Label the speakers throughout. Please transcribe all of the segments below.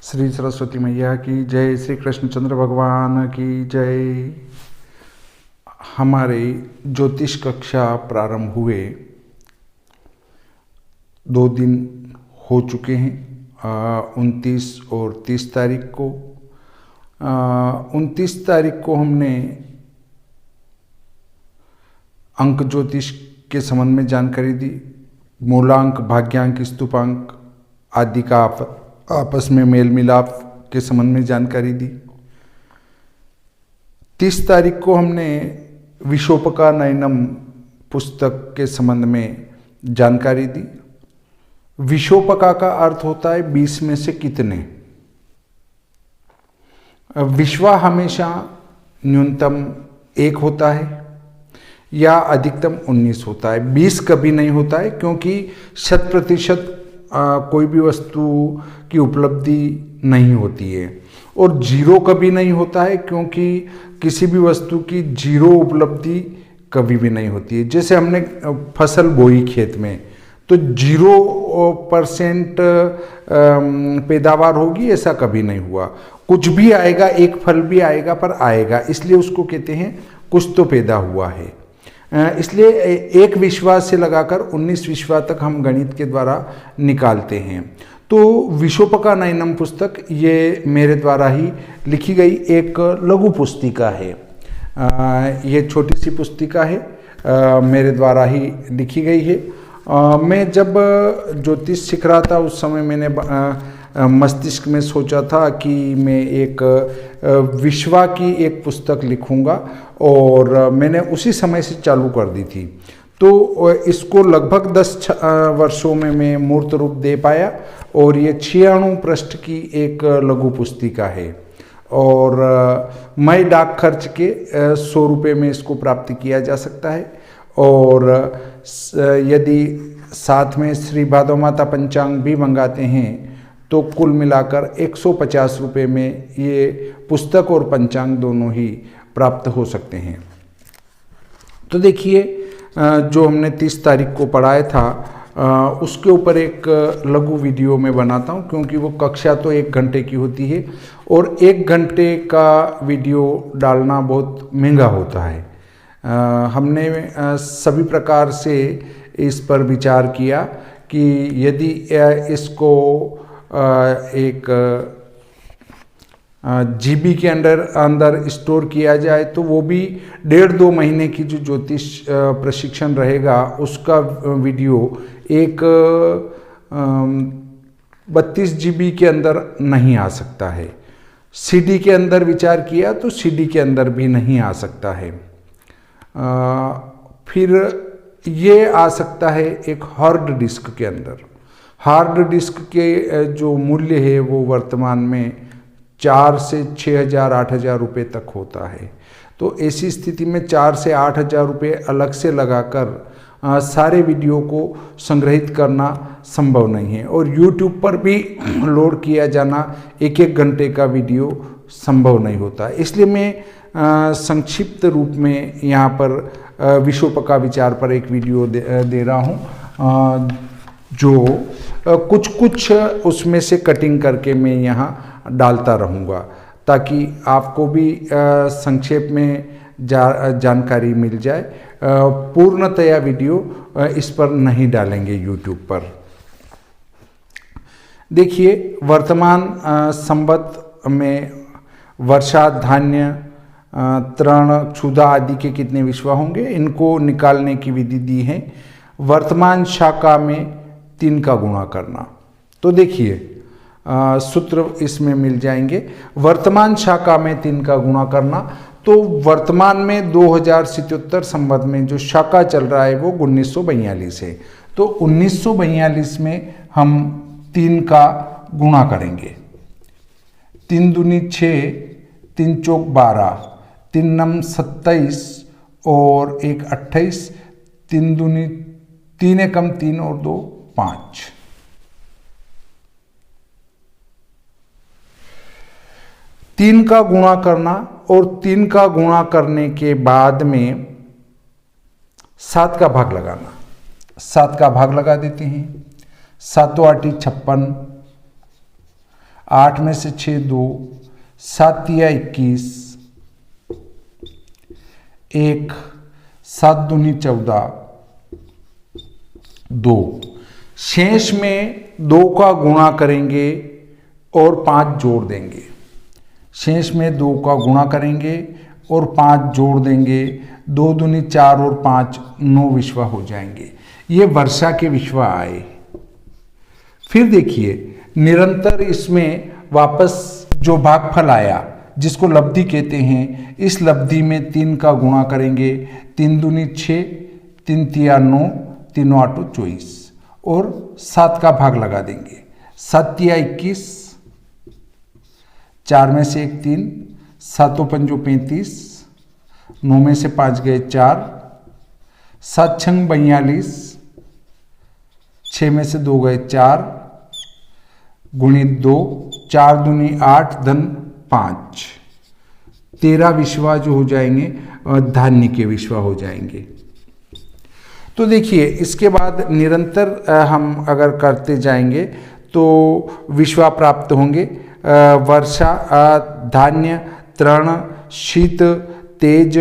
Speaker 1: श्री सरस्वती मैया की जय, श्री कृष्णचंद्र भगवान की जय। हमारे ज्योतिष कक्षा प्रारंभ हुए 2 दिन हो चुके हैं, 29 और 30 तारीख को। 29 तारीख को हमने अंक ज्योतिष के संबंध में जानकारी दी। मूलांक, भाग्यांक, स्तूपांक आदि का आपस में मेल मिलाप के संबंध में जानकारी दी। 30 तारीख को हमने विशोपका नयनम पुस्तक के संबंध में जानकारी दी। विशोपका का अर्थ होता है 20 में से कितने। विश्वा हमेशा न्यूनतम 1 होता है या अधिकतम 19 होता है, 20 कभी नहीं होता है, क्योंकि 100% कोई भी वस्तु की उपलब्धि नहीं होती है। और 0 कभी नहीं होता है, क्योंकि किसी भी वस्तु की 0 उपलब्धि कभी भी नहीं होती है। जैसे हमने फसल बोई खेत में, तो 0% पैदावार होगी, ऐसा कभी नहीं हुआ। कुछ भी आएगा, एक फल भी आएगा, पर आएगा, इसलिए उसको कहते हैं कुछ तो पैदा हुआ है। इसलिए 1 विश्वा से लगाकर 19 विश्वा तक हम गणित के द्वारा निकालते हैं। तो विशोपका नयनम पुस्तक ये मेरे द्वारा ही लिखी गई एक लघु पुस्तिका है। ये छोटी सी पुस्तिका है, मेरे द्वारा ही लिखी गई है। मैं जब ज्योतिष सीख रहा था उस समय मैंने मस्तिष्क में सोचा था कि मैं एक विश्वा की एक पुस्तक लिखूंगा, और मैंने उसी समय से चालू कर दी थी। तो इसको लगभग 10 वर्षों में मैं मूर्त रूप दे पाया, और ये 96 पृष्ठ की एक लघु पुस्तिका है। और मैं डाक खर्च के 100 रुपये में इसको प्राप्त किया जा सकता है। और यदि साथ में श्री भादव माता पंचांग भी मंगाते हैं तो कुल मिलाकर 150 रुपये में ये पुस्तक और पंचांग दोनों ही प्राप्त हो सकते हैं। तो देखिए, जो हमने 30 तारीख को पढ़ाया था उसके ऊपर एक लघु वीडियो में बनाता हूँ, क्योंकि वो कक्षा तो 1 घंटे की होती है, और 1 घंटे का वीडियो डालना बहुत महंगा होता है। हमने सभी प्रकार से इस पर विचार किया कि यदि इसको एक जीबी के अंदर स्टोर किया जाए, तो वो भी 1.5-2 महीने की जो ज्योतिष प्रशिक्षण रहेगा उसका वीडियो एक 32 जीबी के अंदर नहीं आ सकता है। सीडी के अंदर विचार किया तो सीडी के अंदर भी नहीं आ सकता है। फिर ये आ सकता है एक हार्ड डिस्क के अंदर। हार्ड डिस्क के जो मूल्य है वो वर्तमान में 4 से 6,000 8,000 रुपये तक होता है। तो ऐसी स्थिति में 4 से 8,000 रुपये अलग से लगाकर सारे वीडियो को संग्रहित करना संभव नहीं है, और YouTube पर भी लोड किया जाना 1-1 घंटे का वीडियो संभव नहीं होता। इसलिए मैं संक्षिप्त रूप में यहाँ पर विशोपका विचार पर एक वीडियो दे रहा हूँ, जो कुछ उसमें से कटिंग करके मैं यहाँ डालता रहूँगा, ताकि आपको भी संक्षेप में जानकारी मिल जाए। पूर्णतया वीडियो इस पर नहीं डालेंगे YouTube पर। देखिए, वर्तमान संवत में वर्षा, धान्य, तृण, क्षुधा आदि के कितने विश्वा होंगे, इनको निकालने की विधि दी है। वर्तमान शाखा में 3 का गुणा करना। तो देखिए, सूत्र इसमें मिल जाएंगे। वर्तमान शाखा में 3 का गुणा करना, तो वर्तमान में 2077 संवत में जो शाखा चल रहा है वो 1942 है। तो 1942 में हम 3 का गुणा करेंगे। 3 दूनी 6, 3 चौक 12, 3 नम 27 और 1 28, 3 दूनी 3 एकम 3 और 2 5। 3 का गुणा करना, और 3 का गुणा करने के बाद में 7 का भाग लगाना। 7 का भाग लगा देते हैं। 7 8 56, 8 में से 6 2, 7 तिया 21, 1, 7 दूनी 14, 2। शेष में 2 का गुणा करेंगे और 5 जोड़ देंगे। शेष में 2 का गुणा करेंगे और 5 जोड़ देंगे। 2 दूनी 4 और 5 9 विश्वा हो जाएंगे। ये वर्षा के विश्वा आए। फिर देखिए निरंतर इसमें वापस जो भागफल आया जिसको लब्धि कहते हैं, इस लब्धि में 3 का गुणा करेंगे। 3 दूनी 6, 3 तिया 9, 3 8 24 और 7 का भाग लगा देंगे। 7 तिया 21, 4 में से 1 3, 7 5 35, 9 में से 5 गए 4, 7 6 42, 6 में से 2 गए 4, गुणित 2, 4 दूनी 8 धन 5, 13 विश्वा जो हो जाएंगे धान्य के विश्वा हो जाएंगे। तो देखिए इसके बाद निरंतर हम अगर करते जाएंगे तो विश्वा प्राप्त होंगे। वर्षा, धान्य, तृण, शीत, तेज,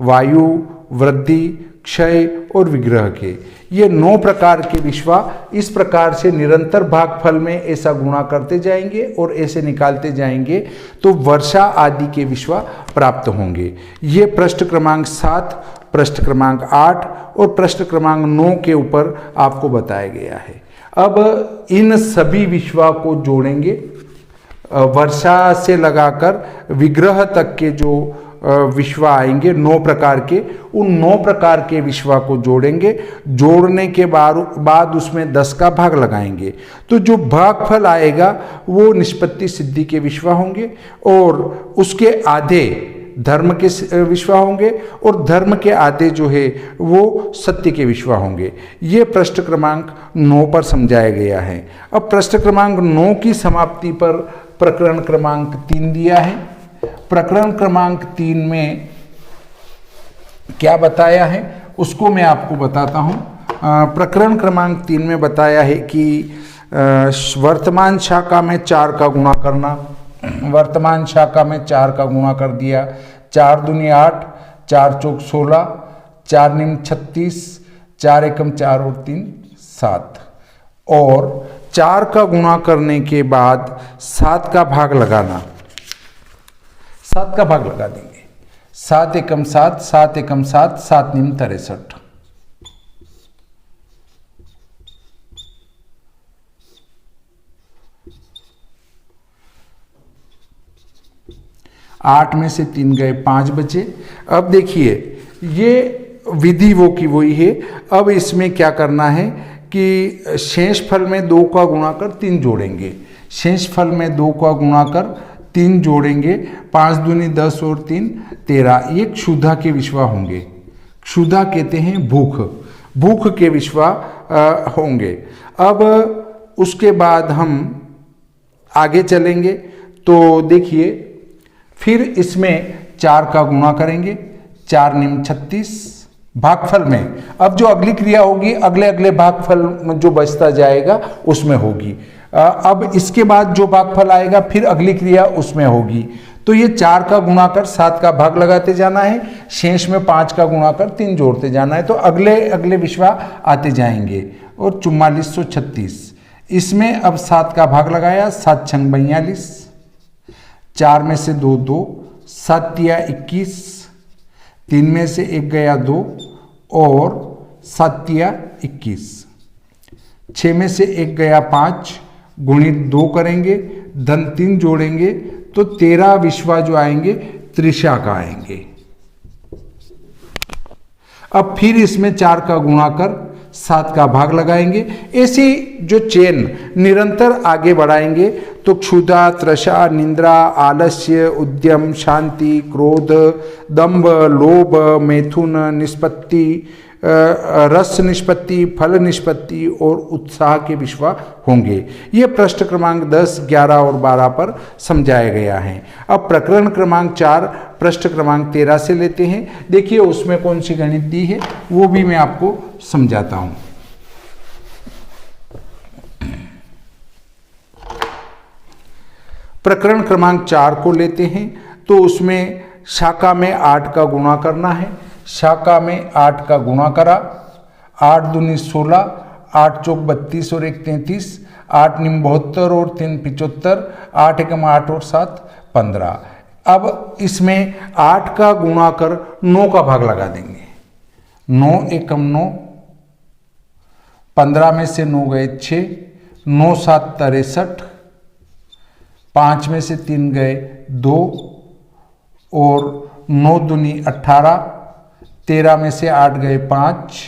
Speaker 1: वायु, वृद्धि, क्षय और विग्रह के, ये 9 प्रकार के विश्वा इस प्रकार से निरंतर भागफल में ऐसा गुणा करते जाएंगे और ऐसे निकालते जाएंगे तो वर्षा आदि के विश्वा प्राप्त होंगे। ये पृष्ठ क्रमांक 7, पृष्ठ क्रमांक 8 और पृष्ठ क्रमांक 9 के ऊपर आपको बताया गया है। अब इन सभी विश्वा को जोड़ेंगे। वर्षा से लगाकर विग्रह तक के जो विश्वा आएंगे 9 प्रकार के, उन 9 प्रकार के विश्वा को जोड़ेंगे। जोड़ने के बाद उसमें 10 का भाग लगाएंगे तो जो भागफल आएगा वो निष्पत्ति सिद्धि के विश्वा होंगे और उसके आधे धर्म के विश्वा होंगे और धर्म के आधे जो है वो सत्य के विश्वा होंगे। ये पृष्ठ क्रमांक 9 पर समझाया गया है। अब पृष्ठ क्रमांक 9 की समाप्ति पर प्रकरण क्रमांक 3 दिया है। प्रकरण क्रमांक 3 में क्या बताया है उसको मैं आपको बताता हूं। प्रकरण क्रमांक 3 में बताया है कि वर्तमान शाखा में 4 का गुणा करना। वर्तमान शाखा में 4 का गुणा कर दिया। 4 दूनी 8, 4 चौक 16, 4 निम 36, 4 एकम 4 और 3 7 और 4 का गुणा करने के बाद 7 का भाग लगाना। 7 का भाग लगा देंगे। 7 एकम 7, 7 एकम 7, 7 निम 63। आठ में से 3 गए 5 बचे। अब देखिए ये विधि वो की वही है। अब इसमें क्या करना है कि शेष फल में 2 का गुणा कर 3 जोड़ेंगे। शेष फल में 2 का गुणा कर 3 जोड़ेंगे। 5 दूनी 10 और 3 13। ये क्षुधा के विश्वा होंगे। क्षुधा कहते हैं भूख, भूख के विश्वा होंगे। अब उसके बाद हम आगे चलेंगे तो देखिए फिर इसमें 4 का गुणा करेंगे। 4 निम 36 भागफल में। अब जो अगली क्रिया होगी अगले अगले भागफल में जो बचता जाएगा उसमें होगी। अब इसके बाद जो भागफल आएगा फिर अगली क्रिया उसमें होगी। तो ये 4 का गुणा कर 7 का भाग लगाते जाना है। शेष में 5 का गुणा कर 3 जोड़ते जाना है। तो अगले अगले विश्वा आते जाएंगे और 4436। इसमें अब 7 का भाग लगाया। 7 छंग 42, 4 में से 2 2, 7 तिया 21, 3 में से 1 गया 2 और 7 तिया 21, 6 में से 1 गया 5, गुणित 2 करेंगे, धन 3 जोड़ेंगे तो 13 विश्वा जो आएंगे त्रिशा का आएंगे। अब फिर इसमें 4 का गुणा कर 7 का भाग लगाएंगे। ऐसी जो चेन निरंतर आगे बढ़ाएंगे तो क्षुधा, तृषा, निंद्रा, आलस्य, उद्यम, शांति, क्रोध, दंभ, लोभ, मैथुन, निष्पत्ति, रस निष्पत्ति, फल निष्पत्ति और उत्साह के विश्वा होंगे। ये पृष्ठ क्रमांक 10, 11 और 12 पर समझाया गया है। अब प्रकरण क्रमांक 4 पृष्ठ क्रमांक 13 से लेते हैं। देखिए उसमें कौन सी गणित दी है वो भी मैं आपको समझाता हूं। प्रकरण क्रमांक 4 को लेते हैं तो उसमें शाखा में 8 का गुणा करना है। शाखा में 8 का गुणा करा, 8 दूनी 16, 8 चौक 32 और 1 33, 8 निम 72 और 3 75, 8 एकम 8 और 7 15। अब इसमें 8 का गुणा कर 9 का भाग लगा देंगे। 9 एकम 9, 15 में से 9 गए 6, 9 7 63, 5 में से 3 गए 2 और 9 दूनी 18, 13 में से 8 गए 5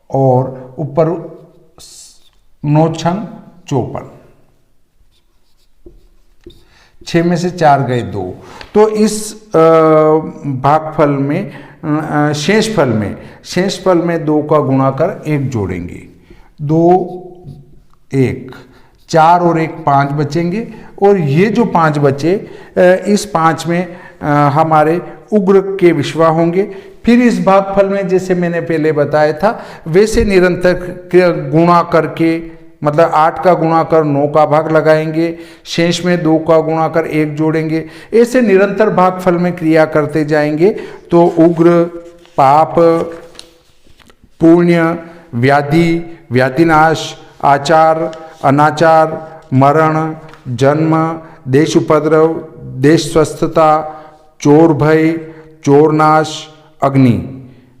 Speaker 1: और ऊपर 9 छंग 54, 6 में से 4 गए 2। तो इस भागफल में शेष फल में 2 का गुणा कर 1 जोड़ेंगे। 2 1, 4 और 1 5 बचेंगे और ये जो 5 बचे इस 5 में हमारे उग्र के विश्वा होंगे। फिर इस भागफल में जैसे मैंने पहले बताया था वैसे निरंतर गुणा करके, मतलब 8 का गुणा कर 9 का भाग लगाएंगे, शेष में 2 का गुणा कर 1 जोड़ेंगे। ऐसे निरंतर भागफल में क्रिया करते जाएंगे तो उग्र, पाप, पुण्य, व्याधि, व्याधिनाश, आचार, अनाचार, मरण, जन्म, देश उपद्रव, देश स्वस्थता, चोर भय, चोरनाश, अग्नि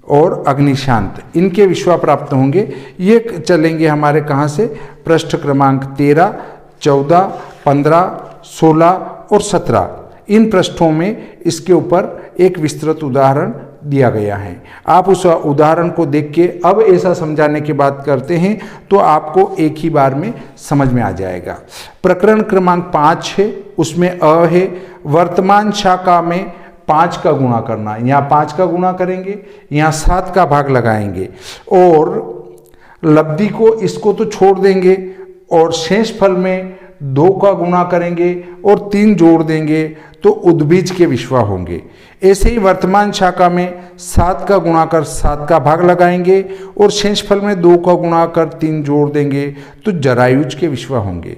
Speaker 1: और अग्निशांत, इनके विश्वा प्राप्त होंगे। ये चलेंगे हमारे कहाँ से, पृष्ठ क्रमांक 13, 14, 15, 16 और 17। इन पृष्ठों में इसके ऊपर एक विस्तृत उदाहरण दिया गया है। आप उस उदाहरण को देख के अब ऐसा समझाने की बात करते हैं तो आपको एक ही बार में समझ में आ जाएगा। प्रकरण क्रमांक 5 है, उसमें अ है, वर्तमान शाखा में 5 का गुणा करना। यहाँ 5 का गुणा करेंगे, यहाँ 7 का भाग लगाएंगे और लब्धि को इसको तो छोड़ देंगे और शेष फल में 2 का गुणा करेंगे और 3 जोड़ देंगे तो उद्बीज के विश्वा होंगे। ऐसे ही वर्तमान शाखा में 7 का गुणा कर 7 का भाग लगाएंगे और शेष फल में 2 का गुणा कर 3 जोड़ देंगे तो जरायुज के विश्वा होंगे।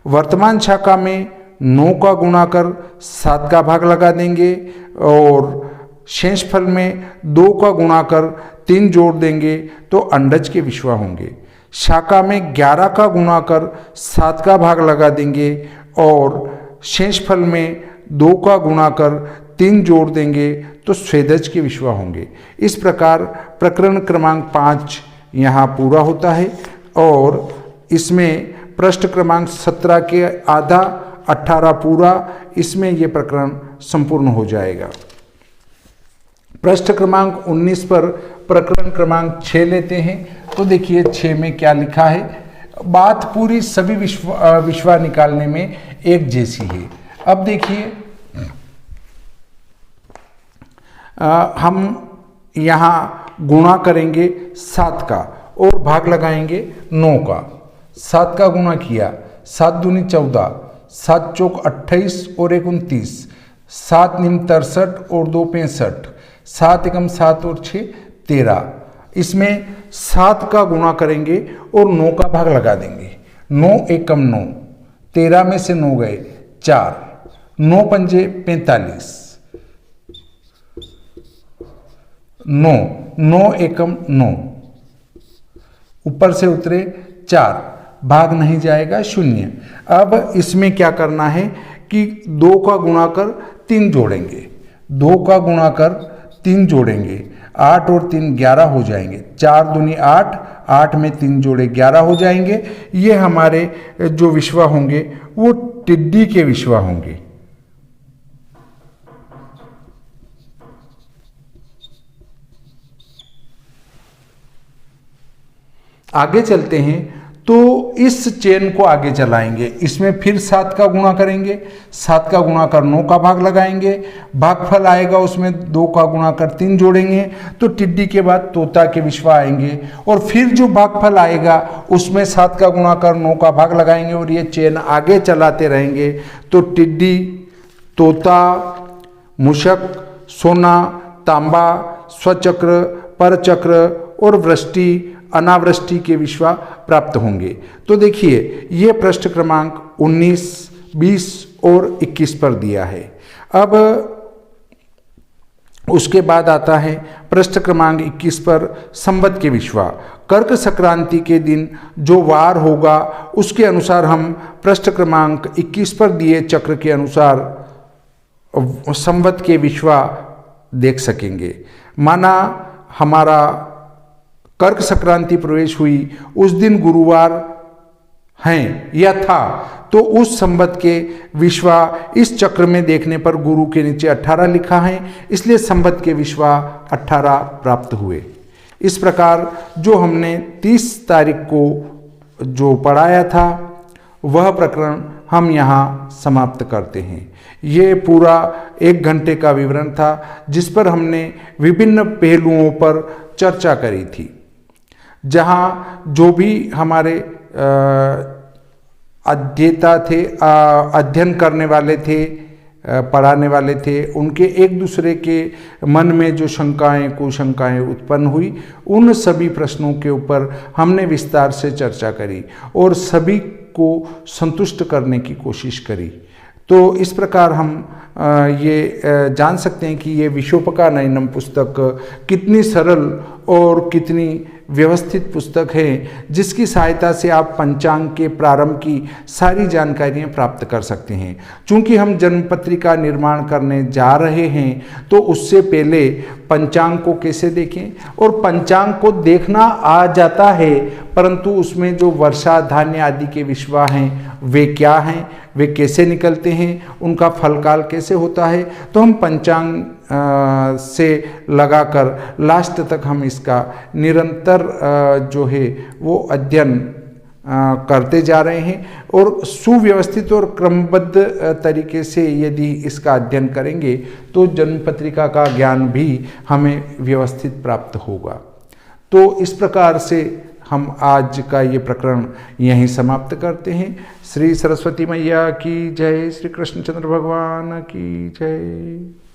Speaker 1: वर्तमान शाखा में 9 का गुणा कर 7 का भाग लगा देंगे और शेष फल में 2 का गुणा कर 3 जोड़ देंगे तो अंडज के विश्वा होंगे। शाखा में 11 का गुणा कर 7 का भाग लगा देंगे और शेष फल में 2 का गुणा कर 3 जोड़ देंगे तो स्वेदज के विश्वा होंगे। इस प्रकार प्रकरण क्रमांक 5 यहाँ पूरा होता है और इसमें पृष्ठ क्रमांक 17 के आधा 18 पूरा, इसमें ये प्रकरण संपूर्ण हो जाएगा। पृष्ठ क्रमांक 19 पर प्रकरण क्रमांक 6 लेते हैं तो देखिए 6 में क्या लिखा है। बात पूरी सभी विश्वा निकालने में एक जैसी है। अब देखिए हम यहाँ गुणा करेंगे 7 का और भाग लगाएंगे 9 का। 7 का गुणा किया, 7 दूनी 14, 7 चौक 28 और 1 29, 7 निम 63 और 2 65, 7 एकम 7 और 6 13। इसमें 7 का गुणा करेंगे और 9 का भाग लगा देंगे। 9 एकम 9, 13 में से 9 गए 4, 9 पंजे 45, 9, 9 एकम 9, ऊपर से उतरे 4, भाग नहीं जाएगा 0। अब इसमें क्या करना है कि 2 का गुणा कर 3 जोड़ेंगे, 2 का गुणा कर 3 जोड़ेंगे, 8 और 3 11 हो जाएंगे, 4 दूनी 8, 8 में 3 जोड़े 11 हो जाएंगे। ये हमारे जो विश्वा होंगे वो टिड्डी के विश्वा होंगे। आगे चलते हैं तो इस चेन को आगे चलाएंगे। इसमें फिर 7 का गुणा करेंगे, 7 का गुणा कर 9 का भाग लगाएंगे, भागफल आएगा उसमें 2 का गुणा कर 3 जोड़ेंगे तो टिड्डी के बाद तोता के विश्वा आएंगे और फिर जो भागफल आएगा उसमें 7 का गुणा कर 9 का भाग लगाएंगे और ये चेन आगे चलाते रहेंगे तो टिड्डी, तोता, मूषक, सोना, तांबा, स्वचक्र, परचक्र और वृष्टि, अनावृष्टि के विश्वा प्राप्त होंगे। तो देखिए ये पृष्ठ क्रमांक 19, 20 और 21 पर दिया है। अब उसके बाद आता है पृष्ठ क्रमांक 21 पर संवत के विश्वा। कर्क संक्रांति के दिन जो वार होगा उसके अनुसार हम पृष्ठ क्रमांक 21 पर दिए चक्र के अनुसार संवत के विश्वा देख सकेंगे। माना हमारा कर्क संक्रांति प्रवेश हुई, उस दिन गुरुवार हैं या था, तो उस संवत के विश्वा इस चक्र में देखने पर गुरु के नीचे 18 लिखा है, इसलिए संवत के विश्वा 18 प्राप्त हुए। इस प्रकार जो हमने 30 तारीख को जो पढ़ाया था वह प्रकरण हम यहाँ समाप्त करते हैं। ये पूरा 1 घंटे का विवरण था जिस पर हमने विभिन्न पहलुओं पर चर्चा करी थी, जहाँ जो भी हमारे अध्येता थे, अध्ययन करने वाले थे, पढ़ाने वाले थे, उनके एक दूसरे के मन में जो शंकाएं कुशंकाएं उत्पन्न हुई, उन सभी प्रश्नों के ऊपर हमने विस्तार से चर्चा करी और सभी को संतुष्ट करने की कोशिश करी। तो इस प्रकार हम ये जान सकते हैं कि ये विशोपकानयनम पुस्तक कितनी सरल और कितनी व्यवस्थित पुस्तक है, जिसकी सहायता से आप पंचांग के प्रारंभ की सारी जानकारियाँ प्राप्त कर सकते हैं। चूँकि हम जन्मपत्रिका निर्माण करने जा रहे हैं तो उससे पहले पंचांग को कैसे देखें, और पंचांग को देखना आ जाता है परंतु उसमें जो वर्षा धान्य आदि के विश्वा हैं वे क्या हैं, वे कैसे निकलते हैं, उनका फलकाल कैसे होता है, तो हम पंचांग से लगाकर लास्ट तक हम इसका निरंतर जो है वो अध्ययन करते जा रहे हैं। और सुव्यवस्थित और क्रमबद्ध तरीके से यदि इसका अध्ययन करेंगे तो जन्मपत्रिका का ज्ञान भी हमें व्यवस्थित प्राप्त होगा। तो इस प्रकार से हम आज का ये प्रकरण यहीं समाप्त करते हैं। श्री सरस्वती मैया की जय, श्री कृष्णचंद्र भगवान की जय।